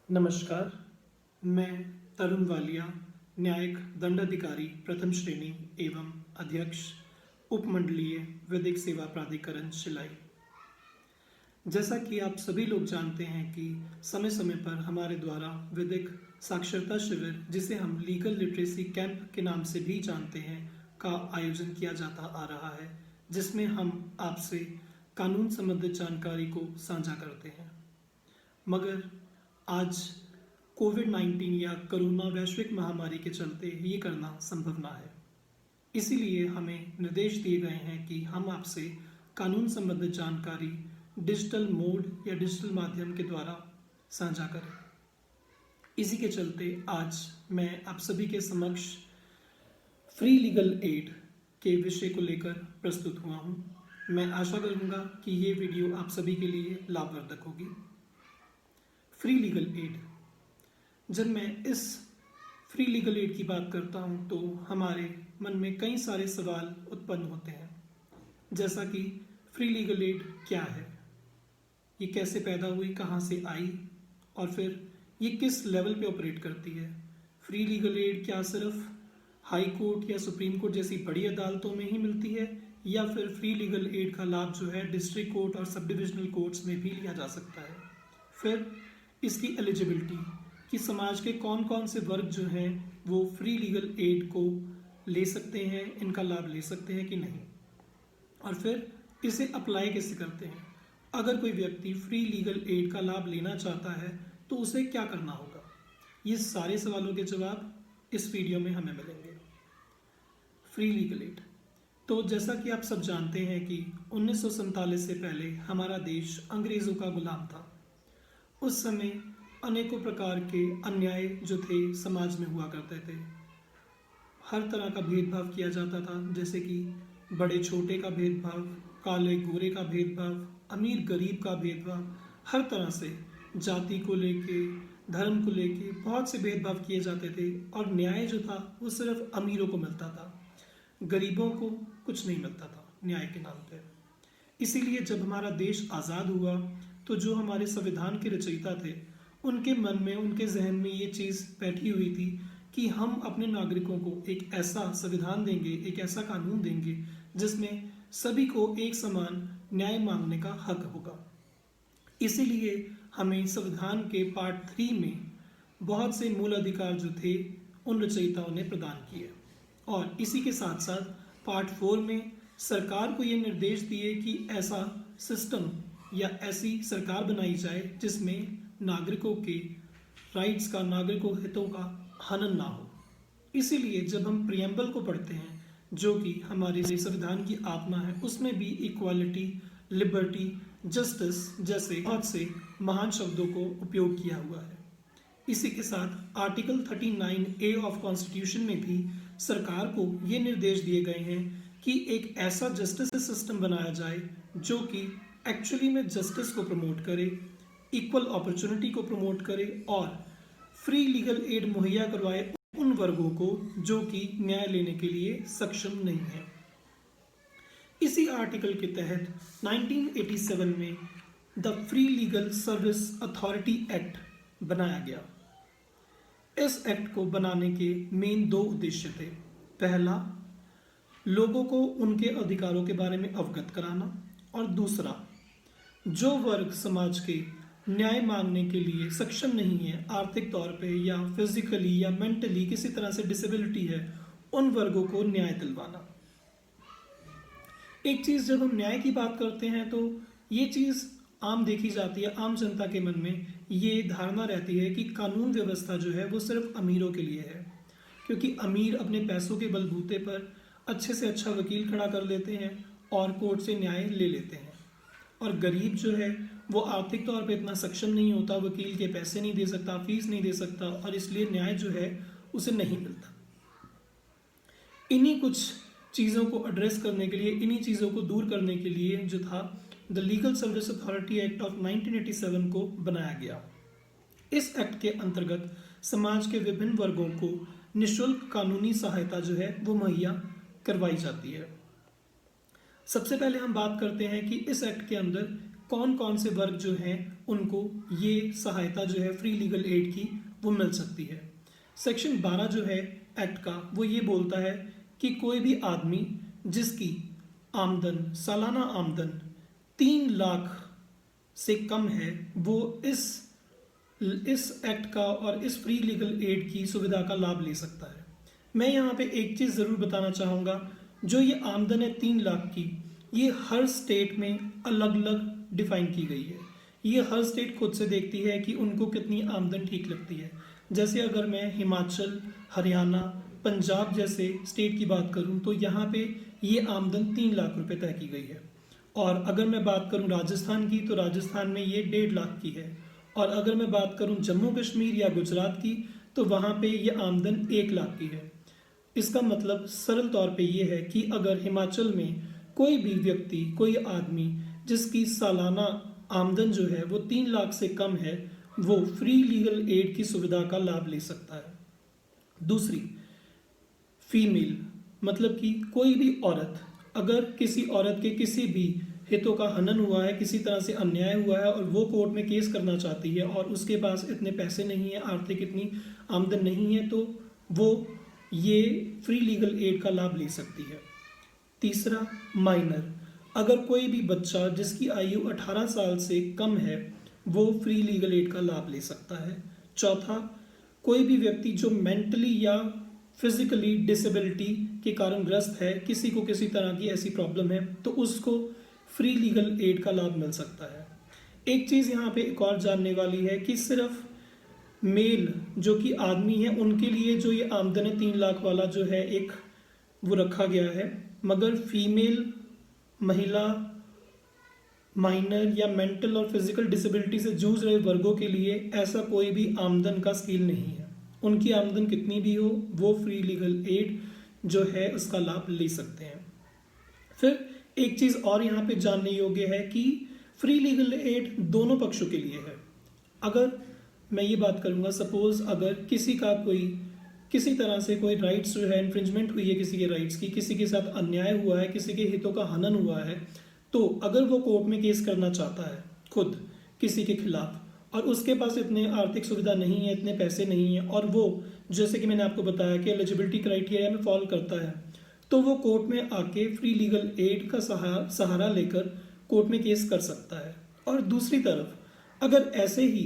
नमस्कार। मैं तरुण वालिया, न्यायिक दंडाधिकारी प्रथम श्रेणी एवं अध्यक्ष उपमंडलीय विधिक सेवा प्राधिकरण शिलाई। जैसा कि आप सभी लोग जानते हैं कि समय समय पर हमारे द्वारा विधिक साक्षरता शिविर, जिसे हम लीगल लिटरेसी कैंप के नाम से भी जानते हैं, का आयोजन किया जाता आ रहा है, जिसमें हम आपसे कानून संबंधित जानकारी को साझा करते हैं। मगर आज कोविड-19 या कोरोना वैश्विक महामारी के चलते ये करना संभव ना है। इसीलिए हमें निर्देश दिए गए हैं कि हम आपसे कानून संबंधित जानकारी डिजिटल मोड या डिजिटल माध्यम के द्वारा साझा करें। इसी के चलते आज मैं आप सभी के समक्ष फ्री लीगल एड के विषय को लेकर प्रस्तुत हुआ हूँ। मैं आशा करूँगा कि ये वीडियो आप सभी के लिए लाभवर्धक होगी। फ्री लीगल एड, जब मैं इस फ्री लीगल एड की बात करता हूँ तो हमारे मन में कई सारे सवाल उत्पन्न होते हैं, जैसा कि फ्री लीगल एड क्या है, ये कैसे पैदा हुई, कहाँ से आई और फिर ये किस लेवल पे ऑपरेट करती है। फ्री लीगल एड क्या सिर्फ हाई कोर्ट या सुप्रीम कोर्ट जैसी बड़ी अदालतों में ही मिलती है, या फिर फ्री लीगल एड का लाभ जो है डिस्ट्रिक्ट कोर्ट और सब डिविजनल कोर्ट्स में भी लिया जा सकता है। फिर इसकी एलिजिबिलिटी कि समाज के कौन कौन से वर्ग जो हैं वो फ्री लीगल एड को ले सकते हैं, इनका लाभ ले सकते हैं कि नहीं, और फिर इसे अप्लाई कैसे करते हैं। अगर कोई व्यक्ति फ्री लीगल एड का लाभ लेना चाहता है तो उसे क्या करना होगा। ये सारे सवालों के जवाब इस वीडियो में हमें मिलेंगे। फ्री लीगल एड, तो जैसा कि आप सब जानते हैं कि 1947 से पहले हमारा देश अंग्रेज़ों का गुलाम था। उस समय अनेकों प्रकार के अन्याय जो थे समाज में हुआ करते थे। हर तरह का भेदभाव किया जाता था, जैसे कि बड़े छोटे का भेदभाव, काले गोरे का भेदभाव, अमीर गरीब का भेदभाव, हर तरह से जाति को लेके, धर्म को लेके बहुत से भेदभाव किए जाते थे। और न्याय जो था वो सिर्फ अमीरों को मिलता था, गरीबों को कुछ नहीं मिलता था न्याय के नाम पे। इसीलिए जब हमारा देश आज़ाद हुआ तो जो हमारे संविधान के रचयिता थे, उनके मन में, उनके जहन में ये चीज़ बैठी हुई थी कि हम अपने नागरिकों को एक ऐसा संविधान देंगे, एक ऐसा कानून देंगे जिसमें सभी को एक समान न्याय मांगने का हक होगा। इसीलिए हमें संविधान के पार्ट 3 में बहुत से मूल अधिकार जो थे उन रचयिताओं ने प्रदान किए, और इसी के साथ साथ पार्ट 4 में सरकार को ये निर्देश दिए कि ऐसा सिस्टम या ऐसी सरकार बनाई जाए जिसमें नागरिकों के राइट्स का, नागरिकों हितों का हनन ना हो। इसीलिए जब हम प्रियम्बल को पढ़ते हैं, जो कि हमारे संविधान की आत्मा है, उसमें भी इक्वालिटी, लिबर्टी, जस्टिस जैसे बहुत से महान शब्दों को उपयोग किया हुआ है। इसी के साथ आर्टिकल 39A ऑफ कॉन्स्टिट्यूशन में भी सरकार को ये निर्देश दिए गए हैं कि एक ऐसा जस्टिस सिस्टम बनाया जाए जो कि एक्चुअली में जस्टिस को प्रमोट करे, इक्वल अपॉर्चुनिटी को प्रमोट करे और फ्री लीगल एड मुहैया करवाए उन वर्गों को जो कि न्याय लेने के लिए सक्षम नहीं है। इसी आर्टिकल के तहत 1987 में the free legal service authority act बनाया गया। इस एक्ट को बनाने के मेन 2 उद्देश्य थे। पहला, लोगों को उनके अधिकारों के बारे में अवगत कराना, और दूसरा, जो वर्ग समाज के न्याय मांगने के लिए सक्षम नहीं है, आर्थिक तौर पे या फिजिकली या मेंटली किसी तरह से डिसेबिलिटी है, उन वर्गों को न्याय दिलवाना। एक चीज़, जब हम न्याय की बात करते हैं तो ये चीज़ आम देखी जाती है, आम जनता के मन में ये धारणा रहती है कि कानून व्यवस्था जो है वो सिर्फ अमीरों के लिए है, क्योंकि अमीर अपने पैसों के बलबूते पर अच्छे से अच्छा वकील खड़ा कर लेते हैं और कोर्ट से न्याय ले लेते हैं, और गरीब जो है वो आर्थिक तौर पे इतना सक्षम नहीं होता, वकील के पैसे नहीं दे सकता, फीस नहीं दे सकता, और इसलिए न्याय जो है उसे नहीं मिलता। इन्हीं कुछ चीज़ों को एड्रेस करने के लिए, इन्हीं चीज़ों को दूर करने के लिए जो था the legal service authority act of 1987 को बनाया गया। इस एक्ट के अंतर्गत समाज के विभिन्न वर्गों को निःशुल्क कानूनी सहायता जो है वो मुहैया करवाई जाती है। सबसे पहले हम बात करते हैं कि इस एक्ट के अंदर कौन कौन से वर्ग जो हैं उनको ये सहायता जो है फ्री लीगल एड की वो मिल सकती है। सेक्शन 12 जो है एक्ट का वो ये बोलता है कि कोई भी आदमी जिसकी आमदन सालाना आमदन 3 लाख से कम है वो इस एक्ट का और इस फ्री लीगल एड की सुविधा का लाभ ले सकता है। मैं यहाँ पे एक चीज़ ज़रूर बताना चाहूँगा, जो ये आमदन है 3 लाख की, ये हर स्टेट में अलग अलग डिफाइन की गई है। ये हर स्टेट खुद से देखती है कि उनको कितनी आमदन ठीक लगती है। जैसे अगर मैं हिमाचल, हरियाणा, पंजाब जैसे स्टेट की बात करूं तो यहाँ पे ये आमदन 3 लाख रुपए तय की गई है। और अगर मैं बात करूं राजस्थान की तो राजस्थान में ये 1.5 लाख की है। और अगर मैं बात करूं जम्मू कश्मीर या गुजरात की तो वहाँ पे ये आमदन 1 लाख की है। इसका मतलब सरल तौर पे ये है कि अगर हिमाचल में कोई भी व्यक्ति, कोई आदमी जिसकी सालाना आमदन जो है वो 3 लाख से कम है, वो फ्री लीगल एड की सुविधा का लाभ ले सकता है। दूसरी, फीमेल, मतलब कि कोई भी औरत, अगर किसी औरत के किसी भी हितों का हनन हुआ है, किसी तरह से अन्याय हुआ है और वो कोर्ट में केस करना चाहती है और उसके पास इतने पैसे नहीं है, आर्थिक इतनी आमदन नहीं है, तो वो ये फ्री लीगल एड का लाभ ले सकती है। तीसरा, माइनर, अगर कोई भी बच्चा जिसकी आयु 18 साल से कम है वो फ्री लीगल एड का लाभ ले सकता है। चौथा, कोई भी व्यक्ति जो मेंटली या फिजिकली डिसेबिलिटी के कारण ग्रस्त है, किसी को किसी तरह की ऐसी प्रॉब्लम है, तो उसको फ्री लीगल एड का लाभ मिल सकता है। एक चीज़ यहाँ पे एक और जानने वाली है कि सिर्फ मेल जो कि आदमी है उनके लिए जो ये आमदन है 3 लाख वाला जो है एक वो रखा गया है, मगर फीमेल, महिला, माइनर या मेंटल और फिजिकल डिसेबिलिटी से जूझ रहे वर्गों के लिए ऐसा कोई भी आमदन का स्केल नहीं है। उनकी आमदन कितनी भी हो वो फ्री लीगल एड जो है उसका लाभ ले सकते हैं। फिर एक चीज़ और यहाँ पे जानने योग्य है कि फ्री लीगल एड दोनों पक्षों के लिए है। अगर मैं ये बात करूँगा, सपोज अगर किसी का कोई किसी तरह से कोई राइट्स जो है इन्फ्रिंजमेंट हुई है, किसी के राइट्स की, किसी के साथ अन्याय हुआ है, किसी के हितों का हनन हुआ है, तो अगर वो कोर्ट में केस करना चाहता है खुद किसी के खिलाफ और उसके पास इतने आर्थिक सुविधा नहीं है, इतने पैसे नहीं है, और वो जैसे कि मैंने आपको बताया कि एलिजिबिलिटी क्राइटेरिया में फॉल करता है, तो वो कोर्ट में आके फ्री लीगल एड का सहारा लेकर कोर्ट में केस कर सकता है। और दूसरी तरफ अगर ऐसे ही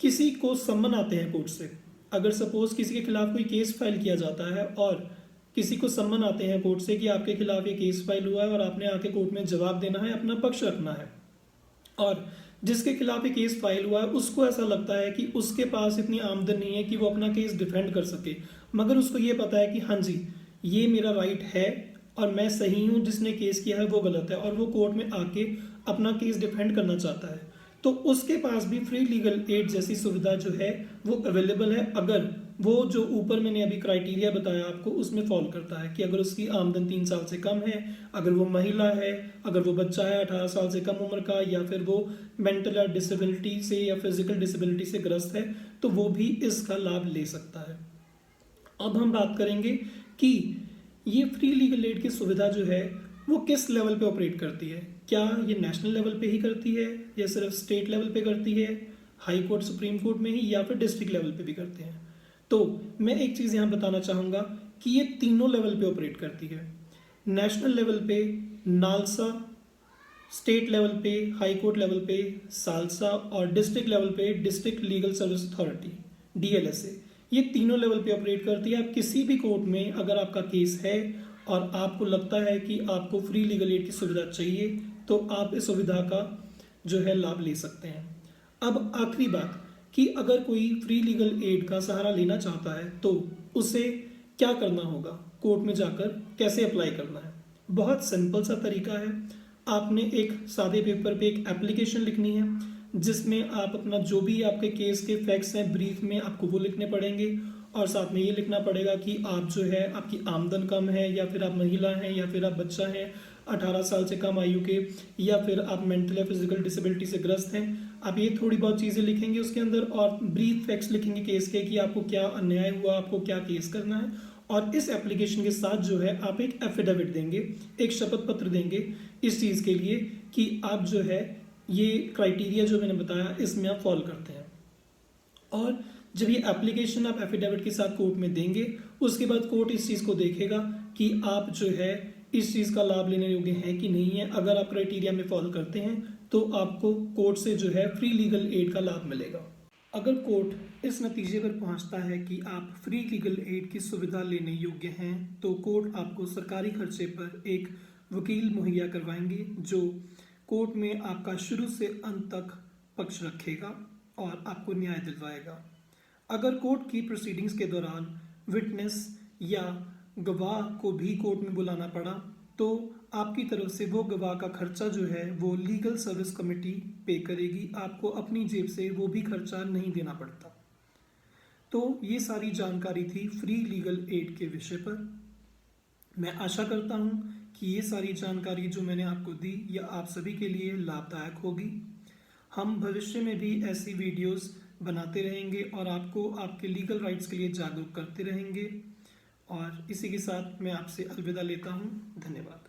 किसी को सम्मन आते हैं कोर्ट से, अगर सपोज किसी के खिलाफ कोई केस फाइल किया जाता है और किसी को सम्मन आते हैं कोर्ट से कि आपके खिलाफ ये केस फाइल हुआ है और आपने आके कोर्ट में जवाब देना है, अपना पक्ष रखना है, और जिसके खिलाफ ये केस फाइल हुआ है उसको ऐसा लगता है कि उसके पास इतनी आमदन नहीं है कि वो अपना केस डिफेंड कर सके, मगर उसको ये पता है कि हाँ जी ये मेरा राइट है और मैं सही हूँ, जिसने केस किया है वो गलत है, और वो कोर्ट में आके अपना केस डिफेंड करना चाहता है, तो उसके पास भी फ्री लीगल एड जैसी सुविधा जो है वो अवेलेबल है, अगर वो जो ऊपर मैंने अभी क्राइटेरिया बताया आपको उसमें फॉल करता है कि अगर उसकी आमदन 3 साल से कम है, अगर वो महिला है, अगर वो बच्चा है 18 साल से कम उम्र का, या फिर वो मेंटल या डिसेबिलिटी से या फिजिकल डिसेबिलिटी से ग्रस्त है, तो वो भी इसका लाभ ले सकता है। अब हम बात करेंगे कि ये फ्री लीगल एड की सुविधा जो है वो किस लेवल पे ऑपरेट करती है। क्या ये नेशनल लेवल पे ही करती है या सिर्फ स्टेट लेवल पे करती है, हाई कोर्ट सुप्रीम कोर्ट में ही, या फिर डिस्ट्रिक्ट लेवल पे भी करते हैं। तो मैं एक चीज़ यहाँ बताना चाहूँगा कि ये तीनों लेवल पे ऑपरेट करती है। नेशनल लेवल पे नालसा, स्टेट लेवल पे हाई कोर्ट लेवल पे सालसा, और डिस्ट्रिक्ट लेवल पे district legal service authority DLSA, ये तीनों लेवल पे ऑपरेट करती है। आप किसी भी कोर्ट में अगर आपका केस है और आपको लगता है कि आपको फ्री लीगल एड की सुविधा चाहिए तो आप इस सुविधा का जो है लाभ ले सकते हैं। अब आखिरी बात कि अगर कोई फ्री लीगल एड का सहारा लेना चाहता है तो उसे क्या करना होगा, कोर्ट में जाकर कैसे अप्लाई करना है। बहुत सिंपल सा तरीका है। आपने एक सादे पेपर पे एक एप्लीकेशन लिखनी है जिसमें आप अपना जो भी आपके केस के फैक्ट्स हैं ब्रीफ में आपको वो लिखने पड़ेंगे, और साथ में ये लिखना पड़ेगा कि आप जो है आपकी आमदन कम है, या फिर आप महिला हैं, या फिर आप बच्चा हैं 18 साल से कम आयु के, या फिर आप मेंटल या फिजिकल डिसेबिलिटी से ग्रस्त हैं। आप ये थोड़ी बहुत चीज़ें लिखेंगे उसके अंदर, और ब्रीफ फैक्ट्स लिखेंगे केस के कि आपको क्या अन्याय हुआ, आपको क्या केस करना है, और इस एप्लीकेशन के साथ जो है आप एक एफिडेविट देंगे, एक शपथ पत्र देंगे इस चीज़ के लिए कि आप जो है ये क्राइटेरिया जो मैंने बताया इसमें आप फॉलो करते हैं। और जब ये एप्लीकेशन आप एफिडेविट के साथ कोर्ट में देंगे, उसके बाद कोर्ट इस चीज़ को देखेगा कि आप जो है इस चीज़ का लाभ लेने योग्य हैं कि नहीं है। अगर आप क्राइटेरिया में फॉलो करते हैं तो आपको कोर्ट से जो है फ्री लीगल एड का लाभ मिलेगा। अगर कोर्ट इस नतीजे पर पहुंचता है कि आप फ्री लीगल एड की सुविधा लेने योग्य हैं तो कोर्ट आपको सरकारी खर्चे पर एक वकील मुहैया करवाएंगे जो कोर्ट में आपका शुरू से अंत तक पक्ष रखेगा और आपको न्याय दिलवाएगा। अगर कोर्ट की प्रोसीडिंग्स के दौरान विटनेस या गवाह को भी कोर्ट में बुलाना पड़ा तो आपकी तरफ से वो गवाह का खर्चा जो है वो लीगल सर्विस कमेटी पे करेगी, आपको अपनी जेब से वो भी खर्चा नहीं देना पड़ता। तो ये सारी जानकारी थी फ्री लीगल एड के विषय पर। मैं आशा करता हूँ कि ये सारी जानकारी जो मैंने आपको दी यह आप सभी के लिए लाभदायक होगी। हम भविष्य में भी ऐसी वीडियोस बनाते रहेंगे और आपको आपके लीगल राइट्स के लिए जागरूक करते रहेंगे। और इसी के साथ मैं आपसे अलविदा लेता हूँ। धन्यवाद।